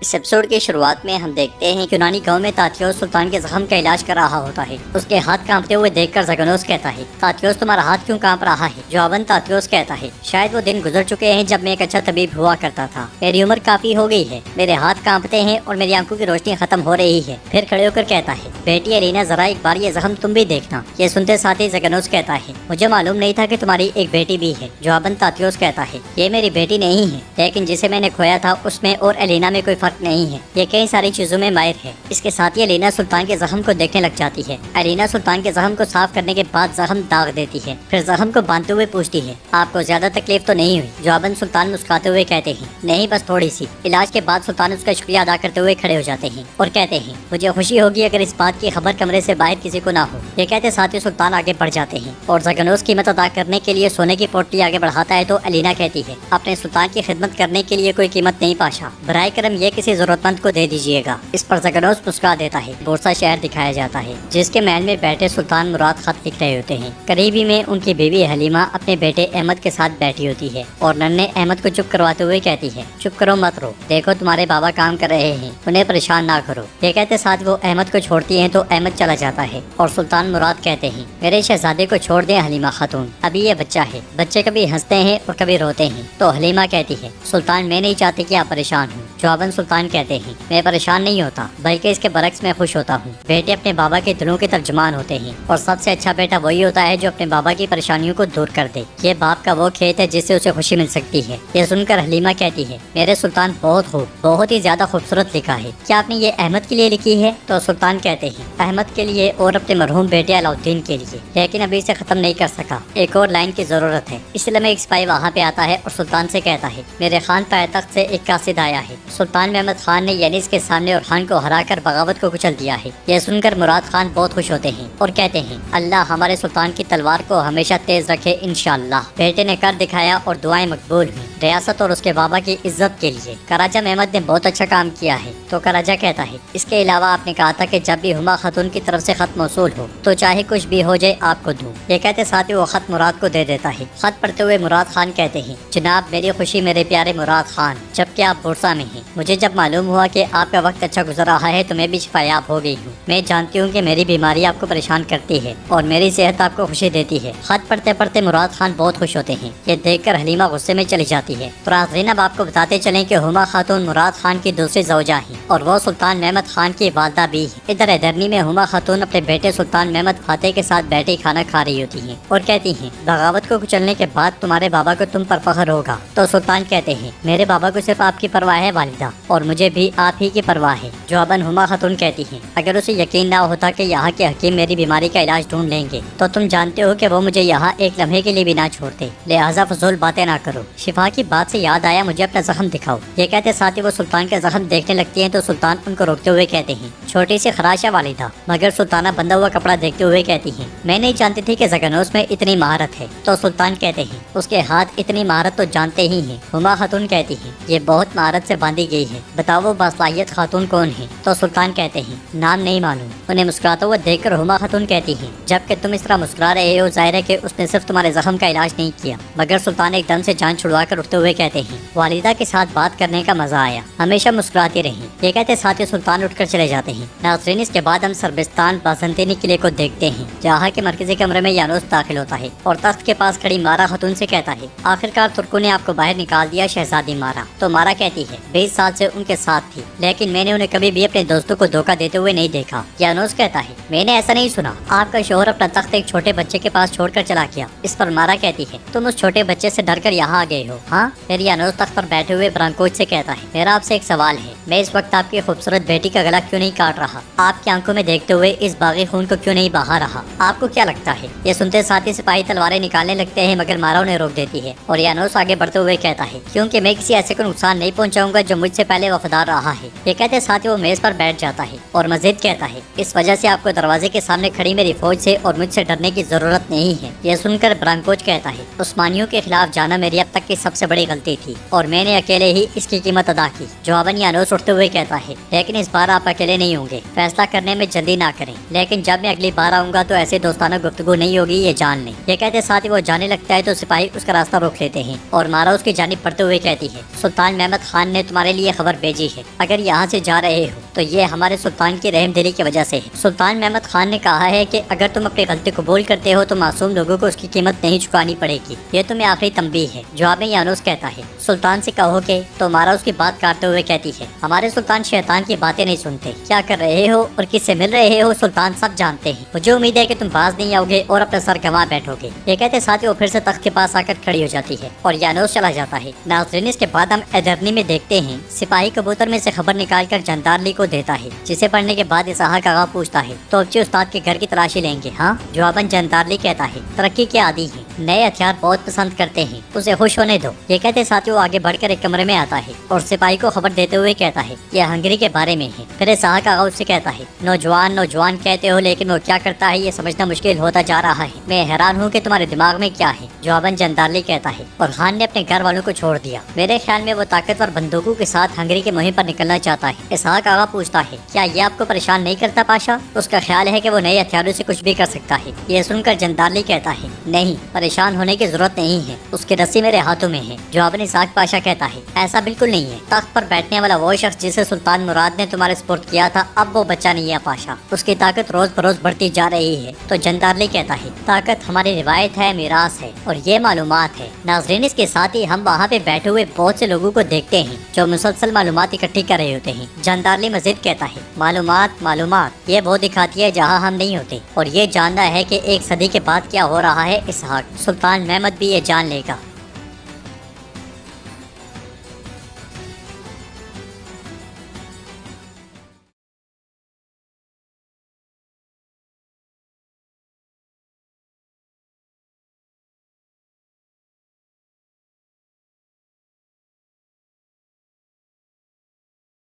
اس episode کی شروعات میں ہم دیکھتے ہیں کہ یونانی گاؤں میں تاتیوس سلطان کے زخم کا علاج کر رہا ہوتا ہے۔ اس کے ہاتھ کانپتے ہوئے دیکھ کر زگنوس کہتا ہے، تاتیوس تمہارا ہاتھ کیوں کانپ رہا ہے؟ جواباً تاتیوس کہتا ہے، شاید وہ دن گزر چکے ہیں جب میں ایک اچھا طبیب ہوا کرتا تھا۔ میری عمر کافی ہو گئی ہے، میرے ہاتھ کانپتے ہیں اور میری آنکھوں کی روشنی ختم ہو رہی ہے۔ پھر کھڑے ہو کر کہتا ہے، بیٹی الینا ذرا ایک بار یہ زخم تم بھی دیکھنا۔ یہ سنتے ساتھ ہی زگنوس کہتا ہے، مجھے معلوم نہیں تھا کہ تمہاری ایک بیٹی بھی ہے۔ جواباً تاتیوس کہتا ہے، یہ میری بیٹی نہیں ہے، لیکن جسے میں نے کھویا تھا اس میں اور الینا میں کوئی فرق نہیں ہے۔ یہ کئی ساری چیزوں میں ماہر ہے۔ اس کے ساتھ ہی الینا سلطان کے زخم کو دیکھنے لگ جاتی ہے۔ الینا سلطان کے زخم کو صاف کرنے کے بعد زخم داغ دیتی ہے، پھر زخم کو باندھتے ہوئے پوچھتی ہے، آپ کو زیادہ تکلیف تو نہیں ہوئی؟ جواباً سلطان مسکراتے ہوئے کہتے ہیں، نہیں بس تھوڑی سی۔ علاج کے بعد سلطان اس کا شکریہ ادا کرتے ہوئے کھڑے ہو جاتے ہیں اور کہتے ہیں، مجھے خوشی ہوگی اگر اس بات کی خبر کمرے سے باہر کسی کو نہ ہو۔ یہ کہتے ساتھ ہی سلطان آگے بڑھ جاتے ہیں اور زگنوس قیمت ادا کرنے کے لیے سونے کی پوٹلی آگے بڑھاتا ہے تو الینا کہتی ہے، اپنے سلطان کی خدمت کرنے کے لیے کوئی قیمت نہیں پاشا، برائے کرم یہ کسی ضرورت مند کو دے دیجیے گا۔ اس پر زگنوس مسکرا دیتا ہے۔ بورسا شہر دکھایا جاتا ہے جس کے محل میں بیٹھے سلطان مراد خط لکھ رہے ہوتے ہیں۔ قریبی میں ان کی بیوی حلیمہ اپنے بیٹے احمد کے ساتھ بیٹھی ہوتی ہے اور ننھے احمد کو چپ کرواتے ہوئے کہتی ہے، چپ کرو مت رو، دیکھو تمہارے بابا کام کر رہے ہیں، انہیں پریشان نہ کرو۔ یہ کہتے ساتھ وہ احمد کو چھوڑتی ہیں تو احمد چلا جاتا ہے اور سلطان مراد کہتے ہیں، میرے شہزادے کو چھوڑ دیں حلیمہ خاتون، ابھی یہ بچہ ہے، بچے کبھی ہنستے ہیں اور کبھی روتے ہیں۔ تو حلیمہ کہتی ہے، سلطان میں نہیں چاہتی کہ آپ پریشان ہوں۔ جواباً سلطان کہتے ہیں، میں پریشان نہیں ہوتا بلکہ اس کے برعکس میں خوش ہوتا ہوں۔ بیٹے اپنے بابا کے دلوں کے ترجمان ہوتے ہیں اور سب سے اچھا بیٹا وہی ہوتا ہے جو اپنے بابا کی پریشانیوں کو دور کر دے۔ یہ باپ کا وہ کھیت ہے جس سے اسے خوشی مل سکتی ہے۔ یہ سن کر حلیمہ کہتی ہے، میرے سلطان بہت خوب، بہت ہی زیادہ خوبصورت لکھا ہے، کیا آپ نے یہ احمد کے لیے لکھی ہے؟ تو سلطان کہتے ہیں، احمد کے لیے اور اپنے مرحوم بیٹے علاؤالدین کے لیے، لیکن ابھی اسے ختم نہیں کر سکا، ایک اور لائن کی ضرورت ہے۔ اس لیے میں ایک سپاہی وہاں پہ آتا ہے اور سلطان سے کہتا ہے، میرے خان پائے تخت سے ایک قاصد آیا ہے۔ سلطان محمد خان نے یعنی اس کے سامنے اور خان کو ہرا کر بغاوت کو کچل دیا ہے۔ یہ سن کر مراد خان بہت خوش ہوتے ہیں اور کہتے ہیں، اللہ ہمارے سلطان کی تلوار کو ہمیشہ تیز رکھے انشاءاللہ۔ بیٹے نے کر دکھایا اور دعائیں مقبول ہوئیں، ریاست اور اس کے بابا کی عزت کے لیے کراجہ محمد نے بہت اچھا کام کیا ہے۔ تو کراجہ کہتا ہے، اس کے علاوہ آپ نے کہا تھا کہ جب بھی ہما خاتون کی طرف سے خط موصول ہو تو چاہے کچھ بھی ہو جائے آپ کو دوں۔ یہ کہتے ساتھ ہی وہ خط مراد کو دے دیتا ہے۔ خط پڑھتے ہوئے مراد خان کہتے ہیں، جناب میری خوشی میرے پیارے مراد خان، جبکہ آپ بورسا میں ہیں، مجھے جب معلوم ہوا کہ آپ کا وقت اچھا گزر رہا ہے تو میں بھی شفایاب ہو گئی ہوں۔ میں جانتی ہوں کہ میری بیماری آپ کو پریشان کرتی ہے اور میری صحت آپ کو خوشی دیتی ہے۔ خط پڑھتے پڑھتے مراد خان بہت خوش ہوتے ہیں۔ یہ دیکھ کر حلیمہ غصے میں چلی جاتی ہے۔ تو ناظرین اب آپ کو بتاتے چلیں کہ ہما خاتون مراد خان کی دوسری زوجہ ہیں اور وہ سلطان محمد خان کی والدہ بھی ہیں۔ ادھر حیدرنی میں ہما خاتون اپنے بیٹے سلطان محمد فاتح کے ساتھ بیٹھی کھانا کھا رہی ہوتی ہیں اور کہتی ہیں، بغاوت کو کچلنے کے بعد تمہارے بابا کو تم پر فخر ہوگا۔ تو سلطان کہتے ہیں، میرے بابا کو صرف آپ کی پرواہ ہے والدہ، اور مجھے بھی آپ ہی کی پرواہ ہے۔ جواباً ہما خاتون کہتی ہیں، اگر اسے یقین نہ ہوتا کہ یہاں کے حکیم میری بیماری کا علاج ڈھونڈ لیں گے تو تم جانتے ہو کہ وہ مجھے یہاں ایک لمحے کے لیے بھی نہ چھوڑتے، لہٰذا فضول باتیں نہ کرو۔ شفا کی بات سے یاد آیا، مجھے اپنا زخم دکھاؤ۔ یہ کہتے ساتھ ہی وہ سلطان کا زخم دیکھنے لگتی ہیں تو سلطان ان کو روکتے ہوئے کہتے ہیں، چھوٹی سی خراش ہے والدہ۔ مگر سلطانہ بندھا ہوا کپڑا دیکھتے ہوئے کہتی ہیں، میں نہیں جانتی تھی کہ زگنوس میں اتنی مہارت ہے۔ تو سلطان کہتے ہیں، اس کے ہاتھ اتنی مہارت تو جانتے ہی ہیں۔ ہما خاتون کہتی ہیں، یہ بہت مہارت سے باندھی گئی ہے، بتاؤ وہ باصلاحیت خاتون کون ہے؟ تو سلطان کہتے ہیں، نام نہیں معلوم۔ انہیں مسکراتا ہوا دیکھ کر ہما خاتون کہتی ہیں، جب کہ تم اس طرح مسکرا رہے ہو ظاہر ہے کہ اس نے صرف تمہارے زخم کا علاج نہیں کیا۔ مگر سلطان ایک دم سے جان چھڑوا کر اٹھتے ہوئے کہتے ہیں، والدہ کے ساتھ بات کرنے کا مزہ آیا، ہمیشہ مسکراتی رہیں۔ یہ کہتے ساتھ ہی سلطان اٹھ کر چلے جاتے ہیں۔ ناظرین اس کے بعد ہم سربستان بازنطینی قلعے کو دیکھتے ہیں جہاں کے مرکزی کمرے میں یانوس داخل ہوتا ہے اور تخت کے پاس کھڑی مارا خاتون سے کہتا ہے، آخرکار ترکوں نے آپ کو باہر نکال دیا شہزادی مارا۔ تو مارا کہتی ہے، 20 سال سے ان کے ساتھ تھی لیکن میں نے انہیں کبھی بھی اپنے دوستوں کو دھوکہ دیتے ہوئے نہیں دیکھا۔ یانوس کہتا ہے، میں نے ایسا نہیں سنا، آپ کا شوہر اپنا تخت ایک چھوٹے بچے کے پاس چھوڑ کر چلا گیا۔ اس پر مارا کہتی ہے، تم اس چھوٹے بچے سے ڈر کر یہاں آ گئے ہو؟ ہاں۔ پھر یانوس تخت پر بیٹھے ہوئے برانکوچ سے کہتا ہے، میرا آپ سے ایک سوال ہے، میں اس وقت آپ کی خوبصورت بیٹی کا گلا کیوں نہیں کاٹ رہا؟ آپ کی آنکھوں میں دیکھتے ہوئے اس باغی خون کو کیوں نہیں بہا رہا؟ آپ کو کیا لگتا ہے؟ یہ سنتے ساتھ ہی سپاہی تلواریں نکالنے لگتے ہیں مگر مارا انہیں روک دیتی ہے اور یانوس آگے بڑھتے ہوئے کہتا ہے، کیونکہ میں کسی ایسے کو نقصان نہیں پہنچاؤں گا جو مجھ سے پہلے وفادار رہا ہے۔ یہ کہتے ساتھ ہی وہ میز پر بیٹھ جاتا ہے اور مزید کہتا ہے، اس وجہ سے آپ کو دروازے کے سامنے کھڑی میری فوج سے اور مجھ سے ڈرنے کی ضرورت نہیں ہے۔ یہ سن کر برانکوچ کہتا ہے، عثمانیوں کے خلاف جانا میری اب تک کی سب سے بڑی غلطی تھی اور میں نے اکیلے ہی اس کی قیمت ادا کی۔ جواباً یانوس اٹھتے ہوئے کہتا ہے، لیکن اس بار آپ اکیلے نہیں ہوں گے، فیصلہ کرنے میں جلدی نہ کریں، لیکن جب میں اگلی بار آؤں گا تو ایسے دوستانہ گفتگو نہیں ہوگی، یہ جان لیں۔ یہ کہتے ساتھ ہی وہ جانے لگتا ہے تو سپاہی اس کا راستہ روک لیتے ہیں اور مارا اس کی جانب پڑھتے ہوئے کہتی ہے، سلطان محمد خان نے تمہارے لیے خبر خبر بھیجی ہے، اگر یہاں سے جا رہے ہو تو یہ ہمارے سلطان کی رحم دلی کی وجہ سے ہے۔ سلطان محمد خان نے کہا ہے کہ اگر تم اپنی غلطی قبول کرتے ہو تو معصوم لوگوں کو اس کی قیمت نہیں چکانی پڑے گی، یہ تمہیں آخری تنبیہ ہے۔ جواب میں یانوس کہتا ہے سلطان سے کہو کہ تمہارا اس کی بات کاٹتے ہوئے کہتی ہے ہمارے سلطان شیطان کی باتیں نہیں سنتے، کیا کر رہے ہو اور کس سے مل رہے ہو سلطان سب جانتے ہیں، مجھے امید ہے کہ تم باز نہیں آؤ گے اور اپنا سر گنوا بیٹھو گے۔ یہ کہتے ساتھ ہی وہ پھر سے تخت کے پاس آ کر کھڑی ہو جاتی ہے اور یانوس چلا جاتا ہے۔ ناظرین اس کے بعد ہم ایدرنی میں دیکھتے ہیں سپاہی کبوتر میں سے خبر نکال کر جندارلی کو دیتا ہے، جسے پڑھنے کے بعد اسحاق آغا پوچھتا ہے تو ابچی استاد کے گھر کی تلاشی لیں گے؟ ہاں، جواباً جندارلی کہتا ہے ترقی کے عادی ہیں، نئے ہتھیار بہت پسند کرتے ہیں، اسے خوش ہونے دو۔ یہ کہتے ساتھ وہ آگے بڑھ کر ایک کمرے میں آتا ہے اور سپاہی کو خبر دیتے ہوئے کہتا ہے یہ ہنگری کے بارے میں ہے۔ پھر اسحاق آغا اس سے کہتا ہے نوجوان نوجوان کہتے ہو لیکن وہ کیا کرتا ہے یہ سمجھنا مشکل ہوتا جا رہا ہے، میں حیران ہوں کہ تمہارے دماغ میں کیا ہے۔ جواباً جندارلی کہتا ہے اور خان نے اپنے گھر والوں کو چھوڑ دیا، میرے خیال میں وہ طاقتور بندوقوں کے ساتھ ہنگری کی مہم پر نکلنا چاہتا ہے۔ اسحاق آغا پوچھتا ہے کیا یہ آپ کو پریشان نہیں کرتا پاشا؟ اس کا خیال ہے کہ وہ نئے ہتھیاروں سے کچھ بھی کر سکتا ہے۔ یہ سن کر جندارلی کہتا ہے نہیں، پریشان ہونے کی ضرورت نہیں ہے، اس کی رسی میرے ہاتھوں میں ہے۔ جواباً اسحاق پاشا کہتا ہے ایسا بالکل نہیں ہے، تخت پر بیٹھنے والا وہ شخص جسے سلطان مراد نے تمہارے سپرد کیا تھا اب وہ بچہ نہیں ہے پاشا، اس کی طاقت روز بروز بڑھتی جا رہی ہے۔ تو جندارلی کہتا ہے طاقت ہماری روایت ہے، میراث ہے اور یہ معلومات ہے۔ ناظرین اس کے ساتھ ہی ہم وہاں پہ بیٹھے ہوئے بہت سے لوگوں کو دیکھتے ہیں جو مسلسل معلومات اکٹھی کر رہے ہوتے ہیں۔ جندارلی مزید کہتا ہے معلومات معلومات یہ وہ دکھاتی ہے جہاں ہم نہیں ہوتے، اور یہ جاننا ہے کہ ایک صدی کے بعد کیا ہو رہا ہے اسحاق، سلطان محمد بھی یہ جان لے گا۔